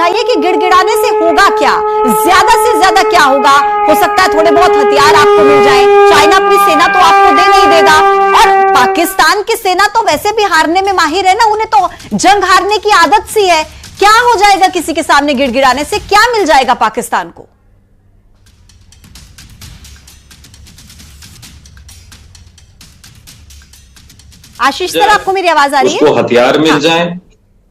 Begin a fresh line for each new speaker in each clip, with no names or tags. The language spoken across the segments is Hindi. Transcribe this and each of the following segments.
बताइए कि गिड़गिड़ाने से होगा क्या, ज्यादा से ज्यादा क्या होगा? हो सकता है थोड़े बहुत हथियार आपको मिल जाए, चाइना अपनी सेना तो आपको दे नहीं देगा, और पाकिस्तान की सेना तो वैसे भी हारने में माहिर है ना, उन्हें तो जंग हारने की आदत सी है। क्या हो जाएगा किसी के सामने गिड़गिड़ाने से? क्या मिल जाएगा पाकिस्तान को? आशीष सर, आपको मेरी आवाज आ रही है?
उसको हथियार मिल जाए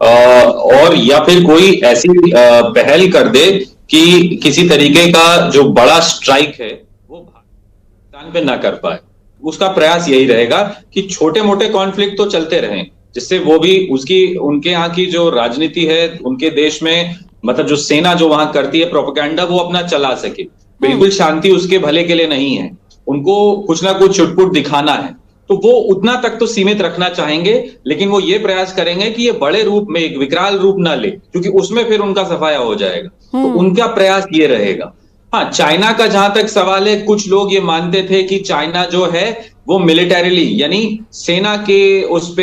और या फिर कोई ऐसी पहल कर दे कि किसी तरीके का जो बड़ा स्ट्राइक है वो पाकिस्तान पे ना कर पाए। उसका प्रयास यही रहेगा कि छोटे मोटे कॉन्फ्लिक्ट तो चलते रहें, जिससे वो भी उनके यहाँ की जो राजनीति है उनके देश में, मतलब जो सेना जो वहां करती है प्रोपेगेंडा, वो अपना चला सके। बिल्कुल शांति उसके भले के लिए नहीं है, उनको कुछ ना कुछ चुटपुट दिखाना है, तो वो उतना तक तो सीमित रखना चाहेंगे, लेकिन वो ये प्रयास करेंगे कि ये बड़े रूप में एक विकराल रूप ना ले, क्योंकि उसमें फिर उनका सफाया हो जाएगा। तो उनका प्रयास ये रहेगा। हाँ, चाइना का जहां तक सवाल है, कुछ लोग ये मानते थे कि चाइना जो है वो मिलिटरीली यानी सेना के उस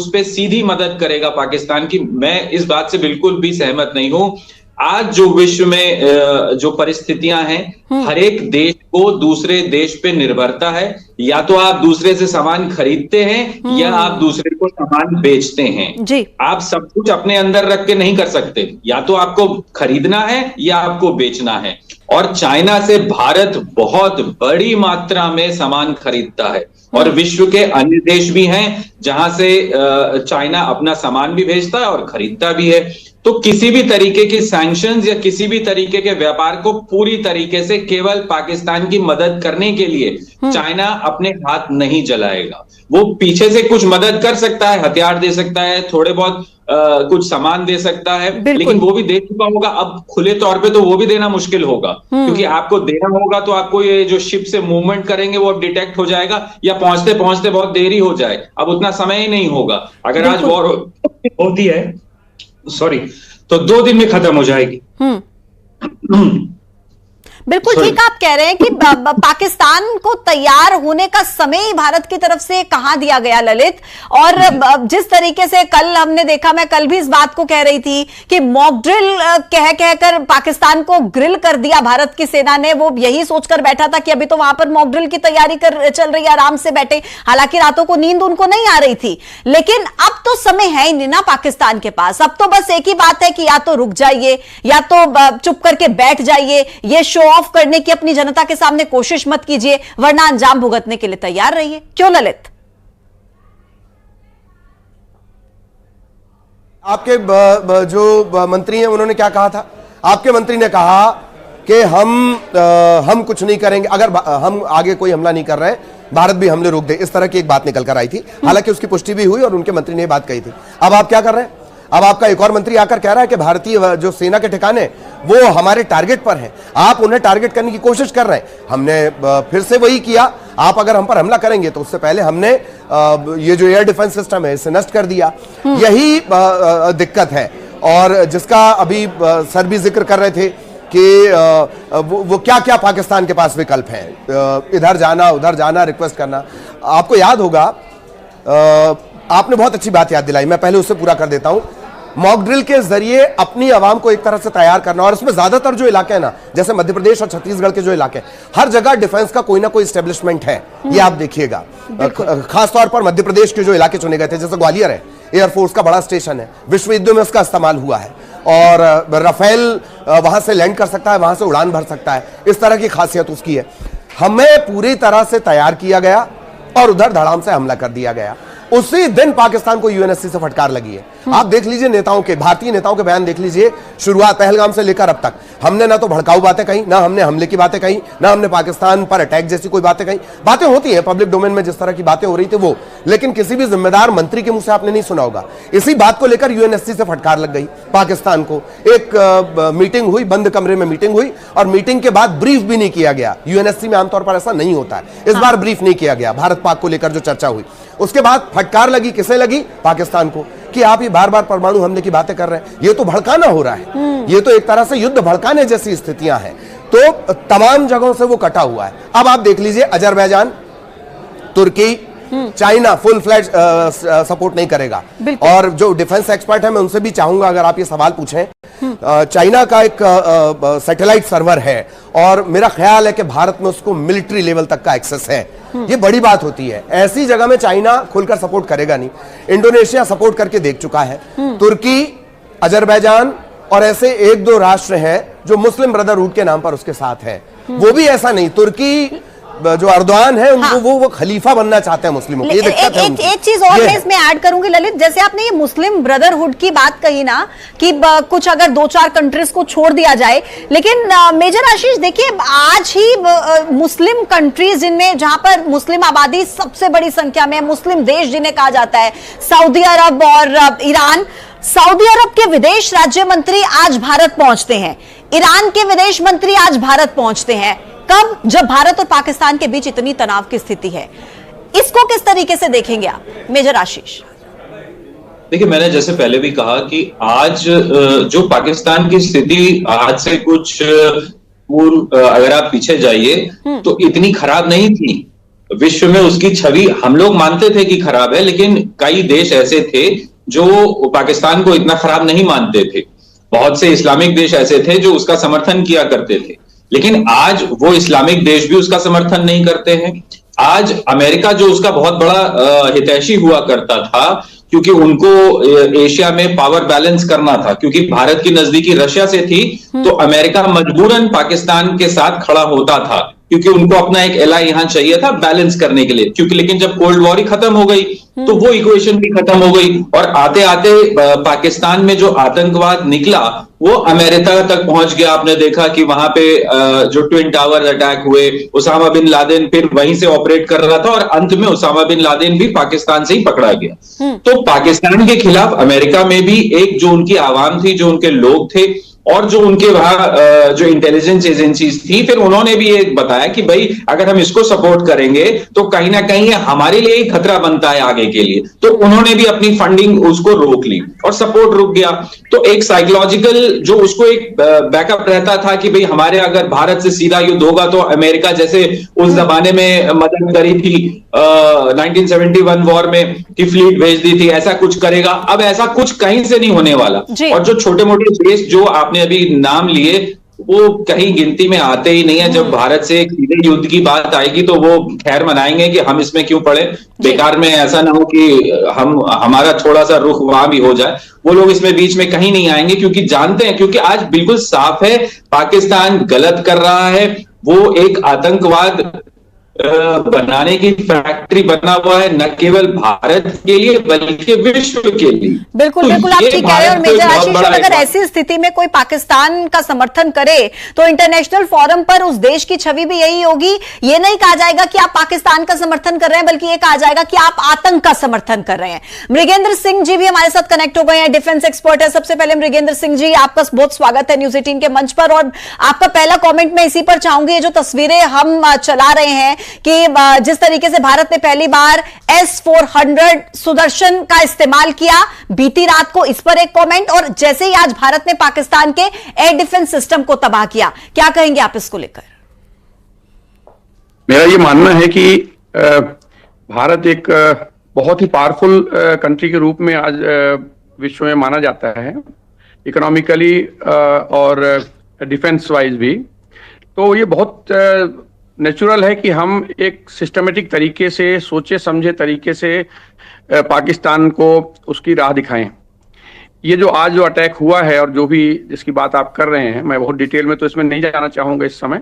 पे सीधी मदद करेगा पाकिस्तान की। मैं इस बात से बिल्कुल भी सहमत नहीं हूं। आज जो विश्व में जो परिस्थितियां हैं, हर एक देश को दूसरे देश पे निर्भरता है। या तो आप दूसरे से सामान खरीदते हैं या आप दूसरे को सामान बेचते हैं जी। आप सब कुछ अपने अंदर रख के नहीं कर सकते, या तो आपको खरीदना है या आपको बेचना है। और चाइना से भारत बहुत बड़ी मात्रा में सामान खरीदता है, और विश्व के अन्य देश भी हैं जहां से चाइना अपना सामान भी भेजता है और खरीदता भी है। तो किसी भी तरीके की सैंक्शंस या किसी भी तरीके के व्यापार को पूरी तरीके से केवल पाकिस्तान की मदद करने के लिए चाइना अपने हाथ नहीं जलाएगा। वो पीछे से कुछ मदद कर सकता है, हथियार दे सकता है, थोड़े बहुत कुछ सामान दे सकता है, लेकिन वो भी दे चुका होगा। अब खुले तौर पे तो वो भी देना मुश्किल होगा, क्योंकि आपको देना होगा तो आपको ये जो शिप से मूवमेंट करेंगे वो अब डिटेक्ट हो जाएगा, या पहुंचते पहुंचते बहुत देरी हो जाए। अब उतना समय ही नहीं होगा। अगर आज वॉर होती है तो 2 दिन में खत्म हो जाएगी।
बिल्कुल ठीक आप कह रहे हैं कि पाकिस्तान को तैयार होने का समय ही भारत की तरफ से कहां दिया गया ललित। और जिस तरीके से कल हमने देखा, मैं कल भी इस बात को कह रही थी कि मॉक ड्रिल कहकर पाकिस्तान को ग्रिल कर दिया भारत की सेना ने। वो यही सोचकर बैठा था कि अभी तो वहां पर मॉक ड्रिल की तैयारी चल रही है, आराम से बैठे। हालांकि रातों को नींद उनको नहीं आ रही थी, लेकिन अब तो समय है ही नहीं ना पाकिस्तान के पास। अब तो बस एक ही बात है कि या तो रुक जाइए या तो चुप करके बैठ जाइए, ये शो ऑफ करने की अपनी जनता के सामने कोशिश मत कीजिए, वरना अंजाम भुगतने के लिए तैयार रहिए। क्यों ललित?
आपके जो मंत्री हैं उन्होंने क्या कहा था? आपके मंत्री ने कहा कि हम कुछ नहीं करेंगे अगर हम आगे कोई हमला नहीं कर रहे, भारत भी हमले रोक दे। इस तरह की एक बात निकल कर आई थी, हालांकि उसकी पुष्टि भी हुई और उनके मंत्री ने यह बात कही थी। अब आप क्या कर रहे हैं? अब आपका एक और मंत्री आकर कह रहा है कि भारतीय जो सेना के ठिकाने वो हमारे टारगेट पर हैं, आप उन्हें टारगेट करने की कोशिश कर रहे हैं। हमने फिर से वही किया, आप अगर हम पर हमला करेंगे तो उससे पहले हमने ये जो एयर डिफेंस सिस्टम है इसे नष्ट कर दिया। यही दिक्कत है, और जिसका अभी सर भी जिक्र कर रहे थे कि वो क्या क्या पाकिस्तान के पास विकल्प हैं, इधर जाना उधर जाना, रिक्वेस्ट करना। आपको याद होगा, आपने बहुत अच्छी बात याद दिलाई, मैं पहले उससे पूरा कर देता हूं। मॉक ड्रिल के जरिए अपनी आवाम को एक तरह से तैयार करना, और उसमें ज्यादातर जो इलाके हैं ना, जैसे मध्य प्रदेश और छत्तीसगढ़ के जो इलाके, हर जगह डिफेंस का कोई ना कोई एस्टेब्लिशमेंट है, ये आप देखिएगा। खासतौर पर मध्य प्रदेश के जो इलाके चुने गए थे, जैसे ग्वालियर है, एयरफोर्स का बड़ा स्टेशन है, विश्व युद्धों में उसका इस्तेमाल हुआ है, और राफेल वहां से लैंड कर सकता है, वहां से उड़ान भर सकता है, इस तरह की खासियत उसकी है। हमें पूरी तरह से तैयार किया गया और उधर धड़ाम से हमला कर दिया गया। उसी दिन पाकिस्तान को यूएनएससी से फटकार लगी है। आप देख लीजिए नेताओं के, भारतीय नेताओं के बयान देख लीजिए, शुरुआत पहलगाम से लेकर अब तक हमने ना तो भड़काऊ बातें कही, ना हमने हमले की बातें कही, ना हमने पाकिस्तान पर अटैक जैसी कोई बातें कही। बातें होती हैं पब्लिक डोमेन में, जिस तरह की बातें हो रही थी वो, लेकिन किसी भी जिम्मेदार मंत्री के मुंह से आपने नहीं सुना होगा। इसी बात को लेकर यूएनएससी से फटकार लग गई पाकिस्तान को। एक मीटिंग हुई, बंद कमरे में मीटिंग हुई, और मीटिंग के बाद ब्रीफ भी नहीं किया गया। यूएनएससी में आमतौर पर ऐसा नहीं होता है, इस बार ब्रीफ नहीं किया गया। भारत पाक को लेकर जो चर्चा हुई, उसके बाद फटकार लगी, किसे लगी? पाकिस्तान को, कि आप ये बार बार परमाणु हमले की बातें कर रहे हैं, ये तो भड़काना हो रहा है, ये तो एक तरह से युद्ध भड़काने जैसी स्थितियां हैं। तो तमाम जगहों से वो कटा हुआ है। अब आप देख लीजिए, अजरबैजान, तुर्की, चाइना फुल फ्लैज सपोर्ट नहीं करेगा। और जो डिफेंस एक्सपर्ट है, मैं उनसे भी चाहूंगा अगर आप ये सवाल पूछें, चाइना का एक सैटेलाइट सर्वर है और मेरा ख्याल है कि भारत में उसको मिलिट्री लेवल तक का एक्सेस है। ये बड़ी बात होती है। ऐसी जगह में चाइना खुलकर सपोर्ट करेगा नहीं। इंडोनेशिया सपोर्ट करके देख चुका है, तुर्की, अजरबैजान और ऐसे एक दो राष्ट्र हैं जो मुस्लिम ब्रदरहुड के नाम पर उसके साथ है। वो भी ऐसा नहीं, तुर्की जो अर्दोआन है उनको वो खलीफा बनना चाहते हैं मुस्लिमों की।
एक चीज और मैं इसमें ऐड करूंगी ललित, जैसे आपने ये मुस्लिम ब्रदरहुड की बात कही ना कि कुछ अगर 2-4 कंट्रीज को छोड़ दिया जाए, लेकिन मेजर आशीष देखिए आज ही मुस्लिम कंट्रीज जिनमें जहां पर मुस्लिम आबादी सबसे बड़ी संख्या में, मुस्लिम देश जिन्हें कहा जाता है, सऊदी अरब और ईरान। सऊदी अरब के विदेश राज्य मंत्री आज भारत पहुंचते हैं, ईरान के विदेश मंत्री आज भारत पहुंचते हैं। कब? जब भारत और पाकिस्तान के बीच इतनी तनाव की स्थिति है। इसको किस तरीके से देखेंगे आप मेजर आशीष?
देखिए, मैंने जैसे पहले भी कहा कि आज जो पाकिस्तान की स्थिति आज से कुछ पूर्व अगर आप पीछे जाइए तो इतनी खराब नहीं थी। विश्व में उसकी छवि हम लोग मानते थे कि खराब है, लेकिन कई देश ऐसे थे जो पाकिस्तान को इतना खराब नहीं मानते थे। बहुत से इस्लामिक देश ऐसे थे जो उसका समर्थन किया करते थे, लेकिन आज वो इस्लामिक देश भी उसका समर्थन नहीं करते हैं। आज अमेरिका जो उसका बहुत बड़ा हितैषी हुआ करता था, क्योंकि उनको एशिया में पावर बैलेंस करना था, क्योंकि भारत की नजदीकी रशिया से थी, तो अमेरिका मजबूरन पाकिस्तान के साथ खड़ा होता था, क्योंकि उनको अपना एक एलाई यहां चाहिए था बैलेंस करने के लिए। क्योंकि लेकिन जब कोल्ड वॉर ही खत्म हो गई तो वो इक्वेशन भी खत्म हो गई, और आते आते पाकिस्तान में जो आतंकवाद निकला वो अमेरिका तक पहुंच गया। आपने देखा कि वहां पे जो ट्विन टावर अटैक हुए, उसामा बिन लादेन फिर वहीं से ऑपरेट कर रहा था, और अंत में उसामा बिन लादेन भी पाकिस्तान से ही पकड़ा गया। तो पाकिस्तान के खिलाफ अमेरिका में भी एक जो उनकी आवाम थी, जो उनके लोग थे, और जो उनके वहां जो इंटेलिजेंस एजेंसीज थी, फिर उन्होंने भी ये बताया कि भाई अगर हम इसको सपोर्ट करेंगे तो कहीं ना कहीं हमारे लिए ही खतरा बनता है आगे के लिए। तो उन्होंने भी अपनी फंडिंग उसको रोक ली और सपोर्ट रुक गया। तो एक साइकोलॉजिकल जो उसको एक बैकअप रहता था कि भाई हमारे अगर भारत से सीधा युद्ध होगा तो अमेरिका जैसे उस जमाने में मदद करी थी 1971 वॉर में कि फ्लीट भेज दी थी, ऐसा कुछ करेगा। अब ऐसा कुछ कहीं से नहीं होने वाला। और जो छोटे मोटे देश जो आपने अभी नाम लिए वो कहीं गिनती में आते ही नहीं है। जब भारत से सीधे युद्ध की बात आएगी तो वो खैर मनाएंगे कि हम इसमें क्यों पड़े, बेकार में ऐसा ना हो कि हमारा थोड़ा सा रुख वहां भी हो जाए। वो लोग इसमें बीच में कहीं नहीं आएंगे, क्योंकि जानते हैं, क्योंकि आज बिल्कुल साफ है पाकिस्तान गलत कर रहा है। वो एक आतंकवाद बनाने की फैक्ट्री बना हुआ है, न केवल भारत के लिए बल्कि विश्व के लिए।
बिल्कुल बिल्कुल आप ठीक कह रहे हैं। और मेजर आशीष, अगर ऐसी स्थिति में कोई पाकिस्तान का समर्थन करे तो इंटरनेशनल फोरम पर उस देश की छवि भी यही होगी। ये नहीं कहा जाएगा कि आप पाकिस्तान का समर्थन कर रहे हैं, बल्कि ये कहा जाएगा कि आप आतंक का समर्थन कर रहे हैं। मृगेंद्र सिंह जी भी हमारे साथ कनेक्ट हो गए हैं, डिफेंस एक्सपर्ट है। सबसे पहले मृगेंद्र सिंह जी, आपका बहुत स्वागत है न्यूज 18 के मंच पर। और आपका पहला कॉमेंट मैं इसी पर चाहूंगी, जो तस्वीरें हम चला रहे हैं कि जिस तरीके से भारत ने पहली बार S-400 सुदर्शन का इस्तेमाल किया बीती रात को, इस पर एक कमेंट, और जैसे ही आज भारत ने पाकिस्तान के एयर डिफेंस सिस्टम को तबाह किया, क्या कहेंगे आप इसको लेकर?
मेरा ये मानना है कि भारत एक बहुत ही पावरफुल कंट्री के रूप में आज विश्व में माना जाता है, इकोनॉमिकली और डिफेंस वाइज भी। तो ये बहुत नेचुरल है कि हम एक सिस्टमेटिक तरीके से, सोचे समझे तरीके से पाकिस्तान को उसकी राह दिखाएं। ये जो आज जो अटैक हुआ है और जो भी जिसकी बात आप कर रहे हैं, मैं बहुत डिटेल में तो इसमें नहीं जाना चाहूंगा इस समय,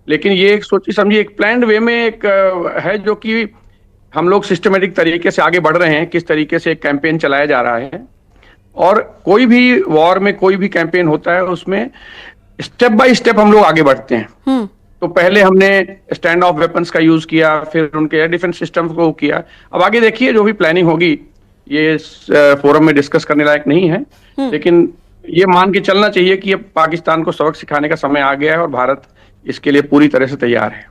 लेकिन ये एक सोची समझी एक प्लान्ड वे में एक है, जो कि हम लोग सिस्टमेटिक तरीके से आगे बढ़ रहे हैं। किस तरीके से एक कैंपेन चलाया जा रहा है, और कोई भी वॉर में कोई भी कैंपेन होता है उसमें स्टेप बाय स्टेप हम लोग आगे बढ़ते हैं। तो पहले हमने स्टैंड ऑफ वेपन्स का यूज किया, फिर उनके एयर डिफेंस सिस्टम को किया। अब आगे देखिए जो भी प्लानिंग होगी, ये फोरम में डिस्कस करने लायक नहीं है, लेकिन ये मान के चलना चाहिए कि अब पाकिस्तान को सबक सिखाने का समय आ गया है और भारत इसके लिए पूरी तरह से तैयार है।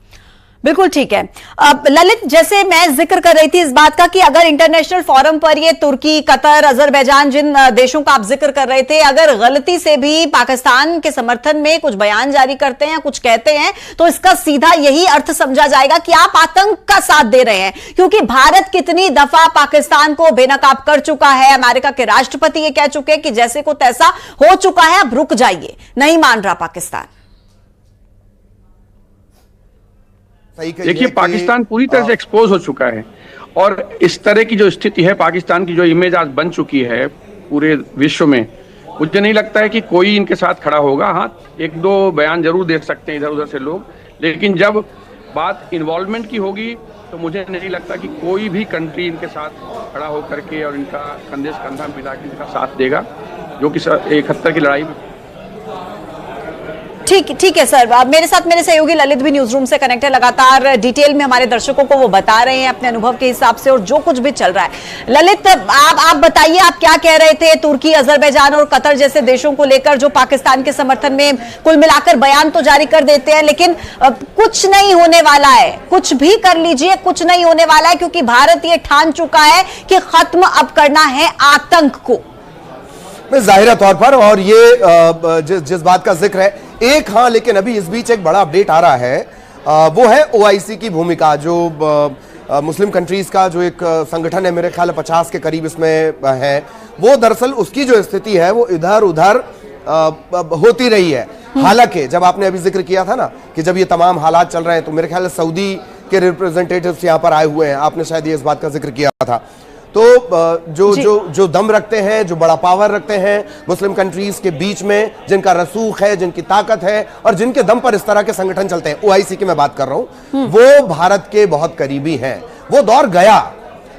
बिल्कुल ठीक है। अब ललित, जैसे मैं जिक्र कर रही थी इस बात का कि अगर इंटरनेशनल फोरम पर ये तुर्की, कतर, अजरबैजान, जिन देशों का आप जिक्र कर रहे थे, अगर गलती से भी पाकिस्तान के समर्थन में कुछ बयान जारी करते हैं, कुछ कहते हैं, तो इसका सीधा यही अर्थ समझा जाएगा कि आप आतंक का साथ दे रहे हैं, क्योंकि भारत कितनी दफा पाकिस्तान को बेनकाब कर चुका है। अमेरिका के राष्ट्रपति ये कह चुके हैं कि जैसे को तैसा हो चुका है, अब रुक जाइए, नहीं मान रहा पाकिस्तान।
देखिए, पाकिस्तान पूरी तरह से एक्सपोज हो चुका है और इस तरह की जो स्थिति है, पाकिस्तान की जो इमेज आज बन चुकी है पूरे विश्व में, मुझे नहीं लगता है कि कोई इनके साथ खड़ा होगा। हाँ, एक दो बयान जरूर दे सकते हैं इधर उधर से लोग, लेकिन जब बात इन्वॉल्वमेंट की होगी तो मुझे नहीं लगता कि कोई भी कंट्री इनके साथ खड़ा होकर के और इनका कंधे से कंधा मिला के इनका साथ देगा, जो कि 71 की लड़ाई में।
ठीक है सर। अब मेरे साथ मेरे सहयोगी ललित भी न्यूज रूम से कनेक्ट है, लगातार डिटेल में हमारे दर्शकों को वो बता रहे हैं अपने अनुभव के हिसाब से और जो कुछ भी चल रहा है। ललित, आप बताइए, आप क्या कह रहे थे तुर्की, अजरबैजान और कतर जैसे देशों को लेकर, जो पाकिस्तान के समर्थन में कुल मिलाकर बयान तो जारी कर देते हैं, लेकिन कुछ नहीं होने वाला है, कुछ भी कर लीजिए कुछ नहीं होने वाला है, क्योंकि भारत ये ठान चुका है कि खत्म अब करना है आतंक को।
जाहिर तौर पर, और ये जिस बात का जिक्र है एक, हाँ, लेकिन अभी इस बीच एक बड़ा अपडेट आ रहा है, वो है ओआईसी की भूमिका, जो मुस्लिम कंट्रीज का जो एक संगठन है, मेरे ख्याल 50 के करीब इसमें है, वो दरअसल उसकी जो स्थिति है वो इधर उधर होती रही है। हालांकि जब आपने अभी जिक्र किया था ना कि जब ये तमाम हालात चल रहे हैं, तो मेरे ख्याल सऊदी के रिप्रेजेंटेटिव्स यहाँ पर आए हुए हैं, आपने शायद ये इस बात का जिक्र किया था। तो जो दम रखते हैं, जो बड़ा पावर रखते हैं मुस्लिम कंट्रीज के बीच में, जिनका रसूख है, जिनकी ताकत है और जिनके दम पर इस तरह के संगठन चलते हैं, ओआईसी की मैं बात कर रहा हूं, वो भारत के बहुत करीबी हैं। वो दौर गया।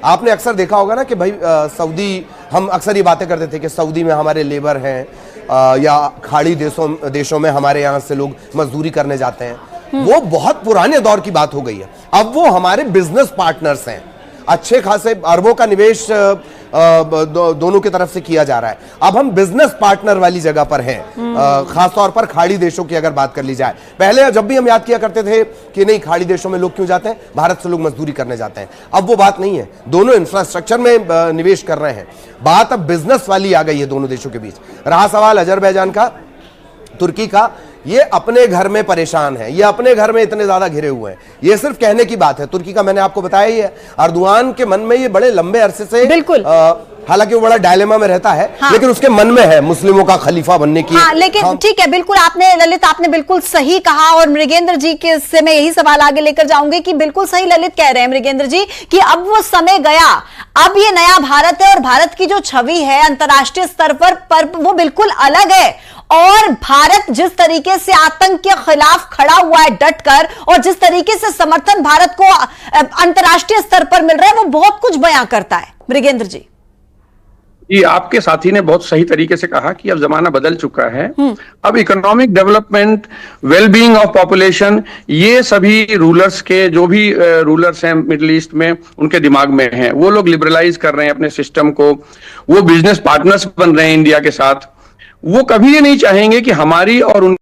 आपने अक्सर देखा होगा ना कि भाई सऊदी, हम अक्सर ये बातें करते थे कि सऊदी में हमारे लेबर हैं या खाड़ी देशों में हमारे यहाँ से लोग मजदूरी करने जाते हैं। वो बहुत पुराने दौर की बात हो गई है। अब वो हमारे बिजनेस पार्टनर्स हैं, अच्छे खासे अरबों का निवेश दोनों की तरफ से किया जा रहा है। अब हम बिजनेस पार्टनर वाली जगह पर हैं, खासतौर पर खाड़ी देशों की अगर बात कर ली जाए। पहले जब भी हम याद किया करते थे कि नहीं, खाड़ी देशों में लोग क्यों जाते हैं, भारत से लोग मजदूरी करने जाते हैं। अब वो बात नहीं है, दोनों इंफ्रास्ट्रक्चर में निवेश कर रहे हैं। बात अब बिजनेस वाली आ गई है दोनों देशों के बीच। रहा सवाल अजरबैजान का, तुर्की का, ये अपने घर में परेशान है, ये अपने घर में इतने ज्यादा घिरे हुए हैं। ये सिर्फ कहने की बात है। तुर्की का मैंने आपको बताया ही है, अर्दुआन के मन में ये बड़े लंबे अरसे से, बिल्कुल, हालांकि वो बड़ा डायलेमा में रहता है, हाँ, लेकिन उसके मन में है मुस्लिमों का खलीफा बनने की।
हाँ, लेकिन हाँ, ठीक है, बिल्कुल आपने ललित, आपने बिल्कुल सही कहा। और मृगेंद्र जी के से मैं यही सवाल आगे लेकर जाऊंगी कि बिल्कुल सही ललित कह रहे हैं मृगेंद्र जी कि अब वो समय गया, अब ये नया भारत है और भारत की जो छवि है अंतर्राष्ट्रीय स्तर पर वो बिल्कुल अलग है। और भारत जिस तरीके से आतंक के खिलाफ खड़ा हुआ है डटकर, और जिस तरीके से समर्थन भारत को अंतर्राष्ट्रीय स्तर पर मिल रहा है, वो बहुत कुछ बयां करता है। मृगेंद्र जी,
आपके साथी ने बहुत सही तरीके से कहा कि अब जमाना बदल चुका है। अब economic development, wellbeing of population, ये सभी रूलर्स के, जो भी रूलर्स हैं मिडिल ईस्ट में, उनके दिमाग में है। वो लोग लिबरलाइज कर रहे हैं अपने सिस्टम को, वो बिजनेस पार्टनर्स बन रहे हैं इंडिया के साथ। वो कभी ये नहीं चाहेंगे कि हमारी और